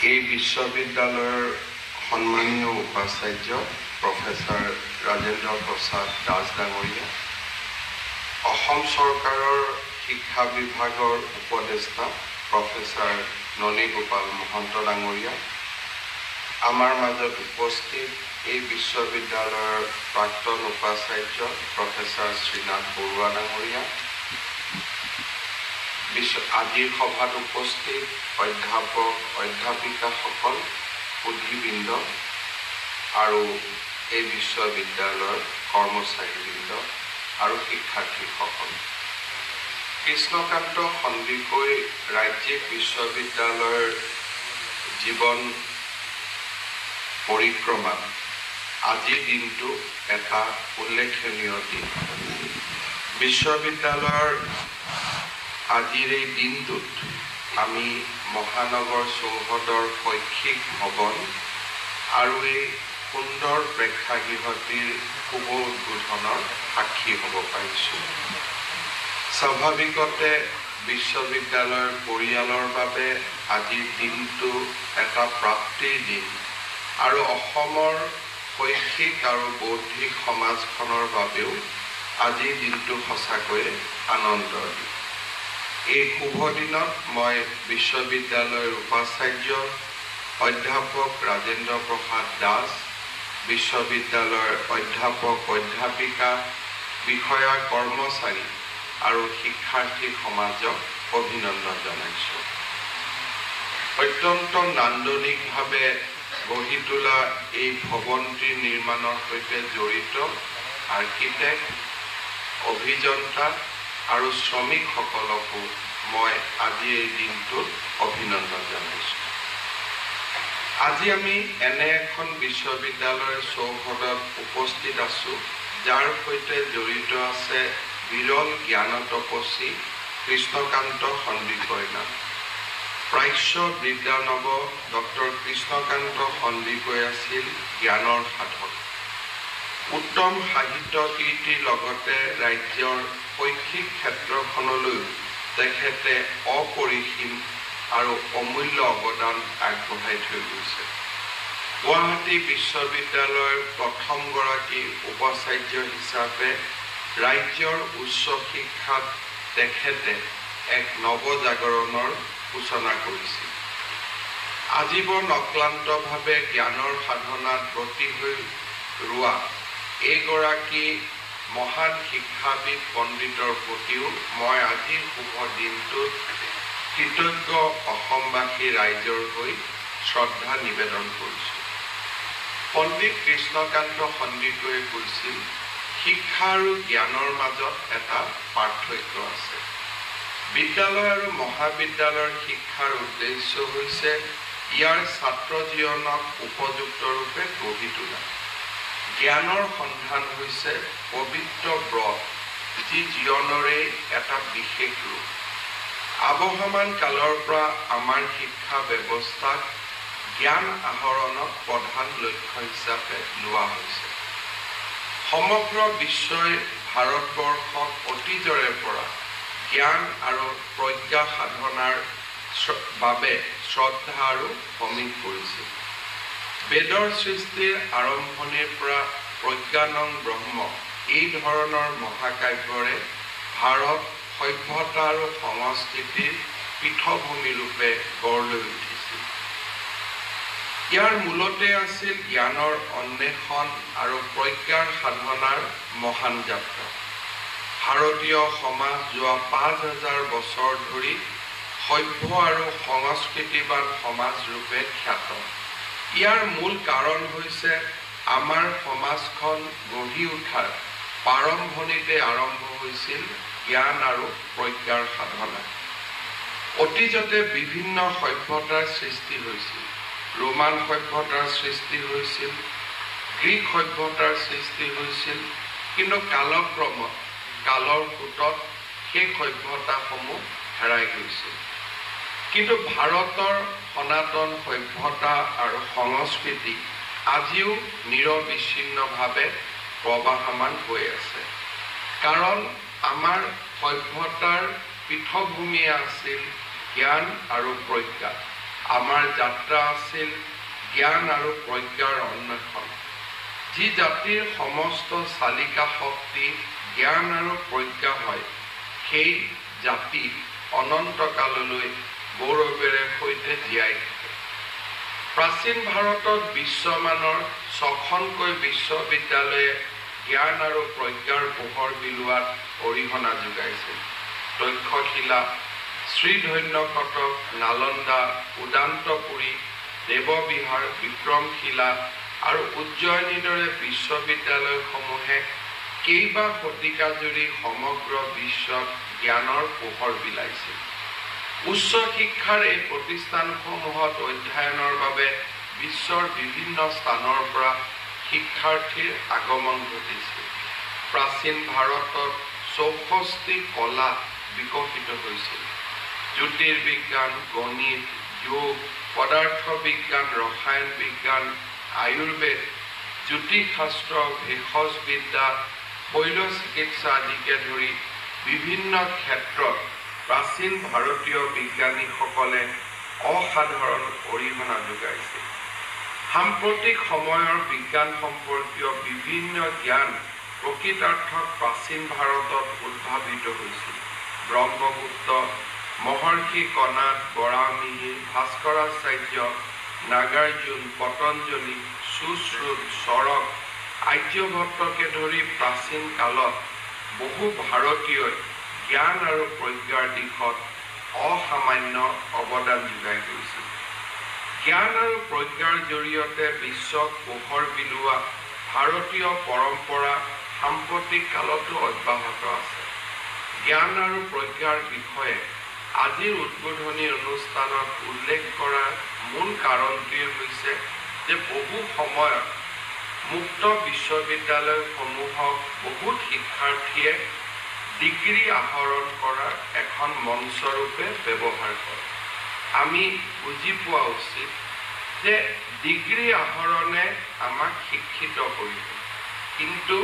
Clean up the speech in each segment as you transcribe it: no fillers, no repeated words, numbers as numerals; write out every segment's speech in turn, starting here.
এই বিশ্ববিদ্যালয়ৰ সন্মানীয় উপাচাৰ্য প্ৰফেসৰ ৰাজেন্দ্ৰ প্ৰসাদ দাস ডাঙৰীয়া, অসম চৰকাৰৰ শিক্ষা বিভাগৰ উপদেষ্টা প্ৰফেসৰ ননী গোপাল মহন্ত ডাঙৰীয়া, আমাৰ মাজত উপস্থিত এই বিশ্ববিদ্যালয়ৰ প্ৰাক্তন উপাচাৰ্য প্ৰফেসৰ শ্ৰীনাথ বৰুৱা ডাঙৰীয়া, আজিৰ সভাত উপস্থিত অধ্যাপক অধ্যাপিকাসকল, সুধীবৃন্দ আৰু এই বিশ্ববিদ্যালয়ৰ কৰ্মচাৰীবৃন্দ আৰু শিক্ষাৰ্থীসকল। কৃষ্ণকান্ত সন্দিকৈ ৰাজ্যিক বিশ্ববিদ্যালয়ৰ জীৱন পৰিক্ৰমা আজিৰ দিনটো এটা উল্লেখনীয় দিন। বিশ্ববিদ্যালয়ৰ আজিৰ এই দিনটোত আমি মহানগৰ চৌহদৰ শৈক্ষিক ভৱন আৰু এই সুন্দৰ প্ৰেক্ষাগৃহটিৰ শুভ উদ্বোধনৰ সাক্ষী হ'ব পাৰিছোঁ। স্বাভাৱিকতে বিশ্ববিদ্যালয়ৰ পৰিয়ালৰ বাবে আজিৰ দিনটো এটা প্ৰাপ্তিৰ দিন আৰু অসমৰ শৈক্ষিক আৰু বৌদ্ধিক সমাজখনৰ বাবেও আজিৰ দিনটো সঁচাকৈয়ে আনন্দৰ দিন। এই শুভ দিনত মই বিশ্ববিদ্যালয়ৰ উপাচাৰ্য অধ্যাপক ৰাজেন্দ্ৰ প্ৰসাদ দাস, বিশ্ববিদ্যালয়ৰ অধ্যাপক অধ্যাপিকা, বিষয়া কৰ্মচাৰী আৰু শিক্ষাৰ্থী সমাজক অভিনন্দন জনাইছোঁ। অত্যন্ত নান্দনিকভাৱে গঢ়ি তোলা এই ভৱনটিৰ নিৰ্মাণৰ সৈতে জড়িত আৰ্কিটেক্ট, অভিযন্তা আৰু শ্ৰমিকসকলকো মই আজি এই দিনটোত অভিনন্দন জনাইছোঁ। আজি আমি এনে এখন বিশ্ববিদ্যালয়ৰ চৌহদত উপস্থিত আছোঁ, যাৰ সৈতে জড়িত আছে বিৰল জ্ঞান তপস্বী কৃষ্ণকান্ত সন্দিকৈ নাম। প্ৰাচ্য বিদ্যানৱ ডক্টৰ কৃষ্ণকান্ত সন্দিকৈ আছিল জ্ঞানৰ সাধক। উত্তম সাহিত্য কীৰ্তিৰ লগতে ৰাজ্যৰ শৈক্ষিক ক্ষেত্ৰখনলৈও তেখেতে অপৰিসীম আৰু অমূল্য অৱদান আগবঢ়াই থৈ গৈছে। গুৱাহাটী বিশ্ববিদ্যালয়ৰ প্ৰথমগৰাকী উপাচাৰ্য হিচাপে ৰাজ্যৰ উচ্চ শিক্ষাত তেখেতে এক নৱজাগৰণৰ সূচনা কৰিছিল। আজীৱন অক্লান্তভাৱে জ্ঞানৰ সাধনাত ব্ৰতী হৈ ৰোৱা এইগৰাকী মহান শিক্ষাবিদ পণ্ডিতৰ প্ৰতিও মই আজিৰ শুভ দিনটোত কৃতজ্ঞ অসমবাসী ৰাইজৰ হৈ শ্ৰদ্ধা নিবেদন কৰিছোঁ। পণ্ডিত কৃষ্ণকান্ত সন্দিকৈয়ে কৈছিল, শিক্ষা আৰু জ্ঞানৰ মাজত এটা পাৰ্থক্য আছে। বিদ্যালয় আৰু মহাবিদ্যালয়ৰ শিক্ষাৰ উদ্দেশ্য হৈছে ইয়াৰ ছাত্ৰ জীৱনক উপযুক্ত ৰূপে গঢ়ি তোলা। জ্ঞানৰ সন্ধান হৈছে পবিত্ৰ ব্ৰত, যি জীৱনৰে এটা বিশেষ ৰূপ। আৱহমান কালৰ পৰা আমাৰ শিক্ষা ব্যৱস্থাক জ্ঞান আহৰণক প্ৰধান লক্ষ্য হিচাপে লোৱা হৈছে। সমগ্ৰ বিশ্বই ভাৰতবৰ্ষক অতীজৰে পৰা জ্ঞান আৰু প্ৰজ্ঞা সাধনাৰ বাবে শ্ৰদ্ধা আৰু সমীহ কৰিছিল। বেদৰ সৃষ্টিৰ আৰম্ভণিৰ পৰা প্ৰজ্ঞানং ব্ৰহ্ম এই ধৰণৰ মহাকাব্যৰে ভাৰত সভ্যতা আৰু সংস্কৃতিৰ পীঠভূমি ৰূপে গঢ় লৈ উঠিছিল। ইয়াৰ মূলতে আছিল জ্ঞানৰ অন্বেষণ আৰু প্ৰজ্ঞাৰ সাধনাৰ মহান যাত্ৰা। ভাৰতীয় সমাজ যোৱা ৫,০০০ বছৰ ধৰি সভ্য আৰু সংস্কৃতিবান সমাজ ৰূপে খ্যাত। ইয়াৰ মূল কাৰণ হৈছে আমাৰ সমাজখন গঢ়ি উঠাৰ প্ৰাৰম্ভণিতে আৰম্ভ হৈছিল জ্ঞান আৰু প্ৰজ্ঞাৰ সাধনা। অতীজতে বিভিন্ন সভ্যতাৰ সৃষ্টি হৈছিল। ৰোমান সভ্যতাৰ সৃষ্টি হৈছিল, গ্ৰীক সভ্যতাৰ সৃষ্টি হৈছিল, কিন্তু কালক্ৰমত কালৰ সোঁতত সেই সভ্যতাসমূহ হেৰাই গৈছিল। কিন্তু ভাৰতৰ সনাতন সভ্যতা আৰু সংস্কৃতি আজিও নিৰবিচ্ছিন্নভাৱে প্ৰবাহমান হৈ আছে। কাৰণ আমাৰ সভ্যতাৰ পীঠভূমি আছিল জ্ঞান আৰু প্ৰজ্ঞা। আমাৰ যাত্ৰা আছিল জ্ঞান আৰু প্ৰজ্ঞাৰ অন্বেষণ। যি জাতিৰ সমস্ত চালিকা শক্তি জ্ঞান আৰু প্ৰজ্ঞা হয়, সেই জাতি অনন্তকাললৈ গৌৰৱেৰে সৈতে জীয়াই থাকে। প্ৰাচীন ভাৰতত বিশ্বমানৰ 6খনকৈ বিশ্ববিদ্যালয়ে জ্ঞান আৰু প্ৰজ্ঞাৰ পোহৰ বিলোৱাত অৰিহণা যোগাইছিল। তক্ষশিলা, শ্ৰীধন্য কটক, নালন্দা, উদান্তপুৰী, দেৱবিহাৰ, বিক্ৰমশিলা আৰু উজ্জয়িনীৰ দৰে বিশ্ববিদ্যালয়সমূহে কেইবা শতিকা জুৰি সমগ্ৰ বিশ্বত জ্ঞানৰ পোহৰ বিলাইছিল। উচ্চ শিক্ষাৰ এই প্ৰতিষ্ঠানসমূহত অধ্যয়নৰ বাবে বিশ্বৰ বিভিন্ন স্থানৰ পৰা শিক্ষাৰ্থীৰ আগমন ঘটিছিল। প্ৰাচীন ভাৰতত 64টি কলা বিকশিত হৈছিল। জ্যোতিৰ্বিজ্ঞান, গণিত, যোগ, পদাৰ্থ বিজ্ঞান, ৰসায়ন বিজ্ঞান, আয়ুৰ্বেদ, জ্যোতিষশাস্ত্ৰ, ভেষজবিদ্যা, শৈল চিকিৎসা আদিকে ধৰি বিভিন্ন ক্ষেত্ৰত প্ৰাচীন ভাৰতীয় বিজ্ঞানীসকলে অসাধাৰণ অৰিহণা যোগাইছিল। সাম্প্ৰতিক সময়ৰ বিজ্ঞান সম্পৰ্কীয় বিভিন্ন জ্ঞান প্ৰকৃতাৰ্থত প্ৰাচীন ভাৰতত উদ্ভাৱিত হৈছিল। ব্ৰহ্মগুপ্ত, মহৰ্ষি কণাদ, বৰাহমিহিৰ, ভাস্কৰাচাৰ্য, নাগাৰ্জুন, পতঞ্জলি, সুশ্ৰুত, চৰক, আৰ্যভট্টকে ধৰি প্ৰাচীন কালত বহু ভাৰতীয়ই জ্ঞান আৰু প্ৰজ্ঞাৰ দিশত অসামান্য অৱদান যোগাই গৈছিল। জ্ঞান আৰু প্ৰজ্ঞাৰ জৰিয়তে বিশ্বক পোহৰ বিলোৱা ভাৰতীয় পৰম্পৰা সাম্প্ৰতিক কালতো অব্যাহত আছে। জ্ঞান আৰু প্ৰজ্ঞাৰ বিষয়ে আজিৰ উদ্বোধনী অনুষ্ঠানত উল্লেখ কৰাৰ মূল কাৰণটোৱে হৈছে যে বহু সময়ত মুক্ত বিশ্ববিদ্যালয়সমূহক বহুত শিক্ষাৰ্থীয়ে ডিগ্ৰী আহৰণ কৰাৰ এখন মঞ্চৰূপে ব্যৱহাৰ কৰে। আমি বুজি পোৱা উচিত যে ডিগ্ৰী আহৰণে আমাক শিক্ষিত কৰিব, কিন্তু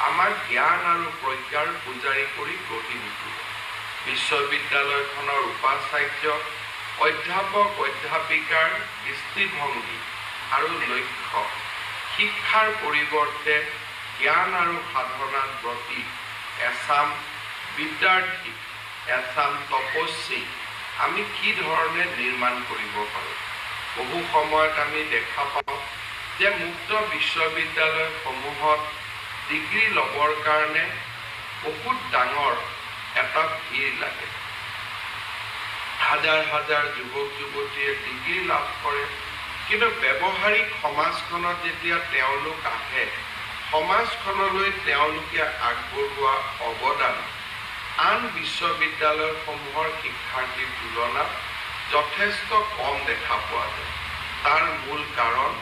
আমাক জ্ঞান আৰু প্ৰজ্ঞাৰ পূজাৰী কৰি গঢ়ি তুলিব। বিশ্ববিদ্যালয়খনৰ উপাচাৰ্য, অধ্যাপক অধ্যাপিকাৰ দৃষ্টিভংগী আৰু লক্ষ্য শিক্ষাৰ পৰিৱৰ্তে জ্ঞান আৰু সাধনাত ব্ৰতী এচাম বিদ্যাৰ্থী, এচাম তপস্বী আমি কি ধৰণে নিৰ্মাণ কৰিব পাৰোঁ। বহু সময়ত আমি দেখা পাওঁ যে মুক্ত বিশ্ববিদ্যালয়সমূহত ডিগ্ৰী ল'বৰ কাৰণে বহুত ডাঙৰ এটা ভিৰ লাগে। হাজাৰ হাজাৰ যুৱক যুৱতীয়ে ডিগ্ৰী লাভ কৰে, কিন্তু ব্যৱহাৰিক সমাজখনত যেতিয়া তেওঁলোক আহে, সমাজখনলৈ তেওঁলোকে আগবঢ়োৱা অৱদান আন বিশ্ববিদ্যালয়সমূহৰ শিক্ষাৰ্থীৰ তুলনাত যথেষ্ট কম দেখা পোৱা যায়। তাৰ মূল কাৰণ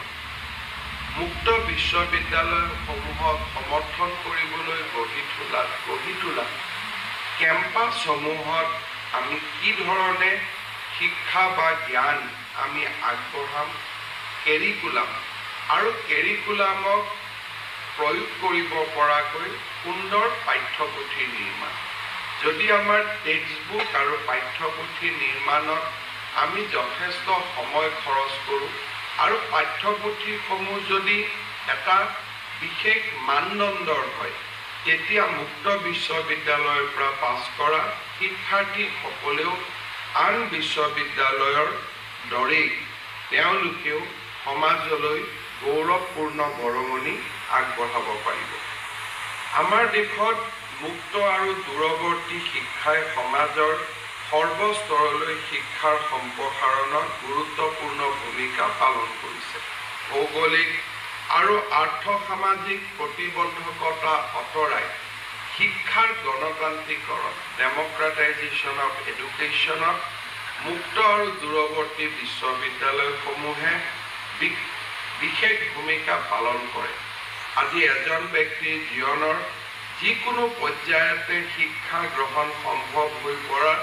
মুক্ত বিশ্ববিদ্যালয়সমূহক সমৰ্থন কৰিবলৈ গঢ়ি তোলা কেম্পাছসমূহত আমি কি ধৰণে শিক্ষা বা জ্ঞান আমি আগবঢ়াম, কেৰিকুলামক প্ৰয়োগ কৰিব পৰাকৈ সুন্দৰ পাঠ্যপুথিৰ নিৰ্মাণ। যদি আমাৰ টেক্সটবুক আৰু পাঠ্যপুথি নিৰ্মাণত আমি যথেষ্ট সময় খৰচ কৰোঁ আৰু পাঠ্যপুথিসমূহ যদি এটা বিশেষ মানদণ্ডৰ হয়, তেতিয়া মুক্ত বিশ্ববিদ্যালয়ৰ পৰা পাছ কৰা শিক্ষাৰ্থীসকলেও আন বিশ্ববিদ্যালয়ৰ দৰেই তেওঁলোকেও সমাজলৈ গৌৰৱপূৰ্ণ বৰঙণি আগবঢ়াব পাৰিব। আমাৰ দেশত মুক্ত আৰু দূৰৱৰ্তী শিক্ষাই সমাজৰ সৰ্বস্তৰলৈ শিক্ষাৰ সম্প্ৰসাৰণত গুৰুত্বপূৰ্ণ ভূমিকা পালন কৰিছে। ভৌগোলিক আৰু আৰ্থ-সামাজিক প্ৰতিবন্ধকতা আঁতৰাই শিক্ষাৰ গণতান্ত্ৰিকৰণ, ডেম'ক্ৰেটাইজেশ্যন অফ এডুকেশ্যনত মুক্ত আৰু দূৰৱৰ্তী বিশ্ববিদ্যালয়সমূহে বিশেষ ভূমিকা পালন কৰে। আজি এজন ব্যক্তিৰ জীৱনৰ যিকোনো পৰ্যায়তে শিক্ষা গ্ৰহণ সম্ভৱ হৈ পৰাৰ